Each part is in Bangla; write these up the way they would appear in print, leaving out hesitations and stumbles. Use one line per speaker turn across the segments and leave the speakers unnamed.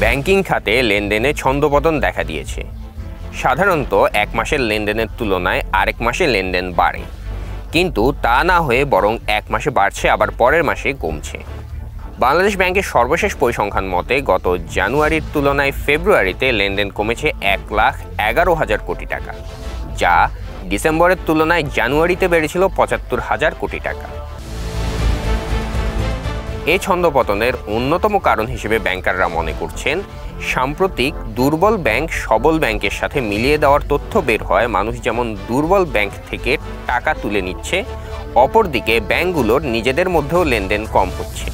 ব্যাংকিং খাতে লেনদেনে ছন্দপতন দেখা দিয়েছে। সাধারণত এক মাসের লেনদেনের তুলনায় আরেক মাসে লেনদেন বাড়ে, কিন্তু তা না হয়ে বরং এক মাসে বাড়ছে, আবার পরের মাসে কমছে। বাংলাদেশ ব্যাংকের সর্বশেষ পরিসংখ্যান মতে গত জানুয়ারির তুলনায় ফেব্রুয়ারিতে লেনদেন কমেছে 1,11,000 কোটি টাকা, যা ডিসেম্বরের তুলনায় জানুয়ারিতে বেড়েছিল 75,000 কোটি টাকা। এই ছন্দপতনের অন্যতম কারণ হিসেবে ব্যাংকাররা মনে করছেন, সাম্প্রতিক দুর্বল ব্যাংক সবল ব্যাংকের সাথে মিলিয়ে দেওয়ার তথ্য বের হয় মানুষ যেমন দুর্বল ব্যাংক থেকে টাকা তুলে নিচ্ছে, অপরদিকে ব্যাংকগুলোর নিজেদের মধ্যেও লেনদেন কম হচ্ছে।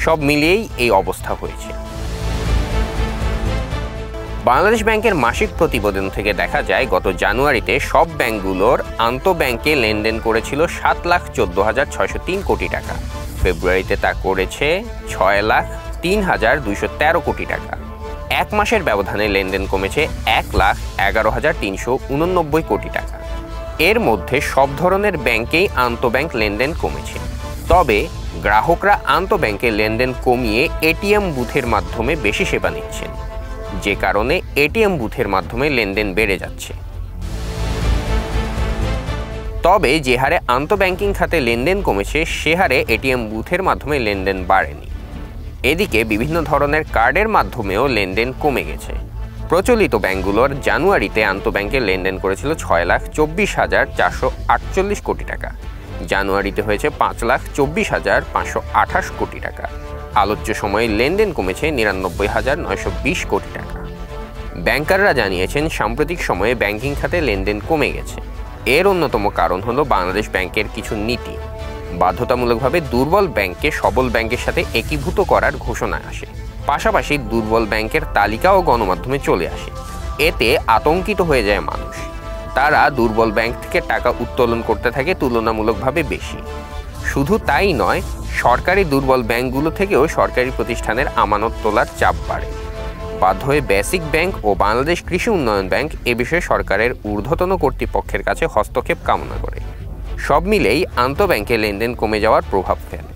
সব মিলিয়েই এই অবস্থা হয়েছে। বাংলাদেশ ব্যাংকের মাসিক প্রতিবেদন থেকে দেখা যায় গত জানুয়ারিতে সব ব্যাংকগুলোর আন্তঃব্যাংকে লেনদেন করেছিল 7,14,603 কোটি টাকা। ফেব্রুয়ারিতে তা করেছে 6,03,213 কোটি টাকা। এক মাসের ব্যবধানে লেনদেন কমেছে 1,11,389 কোটি টাকা। এর মধ্যে সব ধরনের ব্যাংকেই আন্তঃব্যাংক লেনদেন কমেছে, তবে গ্রাহকরা আন্তঃব্যাংকে লেনদেন কমিয়ে এটিএম বুথের মাধ্যমে বেশি সেবা নিচ্ছেন, যে কারণে এটিএম বুথের মাধ্যমে লেনদেন বেড়ে যাচ্ছে। তবে যে হারে আন্তঃব্যাংকিং খাতে লেনদেন কমেছে, সে হারে এটিএম বুথের মাধ্যমে লেনদেন বাড়েনি। এদিকে বিভিন্ন ধরনের কার্ডের মাধ্যমেও লেনদেন কমে গেছে। প্রচলিত ব্যাংকগুলোর জানুয়ারিতে আন্তঃব্যাংকে লেনদেন করেছিল 6,24,448 কোটি টাকা, জানুয়ারিতে হয়েছে 5,24,528 কোটি টাকা। আলোচ্য সময়ে লেনদেন কমেছে 99,920 কোটি টাকা। ব্যাংকাররা জানিয়েছেন, সাম্প্রতিক সময়ে ব্যাংকিং খাতে লেনদেন কমে গেছে। এর অন্যতম কারণ হলো বাংলাদেশ ব্যাংকের কিছু নীতি। বাধ্যতামূলকভাবে দুর্বল ব্যাংককে সবল ব্যাংকের সাথে একীভূত করার ঘোষণা আসে, পাশাপাশি দুর্বল ব্যাংকের তালিকাও গণমাধ্যমে চলে আসে। এতে আতঙ্কিত হয়ে যায় মানুষ। তারা দুর্বল ব্যাংক থেকে টাকা উত্তোলন করতে থাকে তুলনামূলকভাবে বেশি। শুধু তাই নয়, সরকারি দুর্বল ব্যাংকগুলো থেকেও সরকারি প্রতিষ্ঠানের আমানত তোলার চাপ বাড়ে। বাধ্য হয়ে বেসিক ব্যাংক ও বাংলাদেশ কৃষি উন্নয়ন ব্যাংক এ বিষয়ে সরকারের ঊর্ধ্বতন কর্তৃপক্ষের কাছে হস্তক্ষেপ কামনা করে। সব মিলেই আন্তঃব্যাংকে লেনদেন কমে যাওয়ার প্রভাব ফেলে।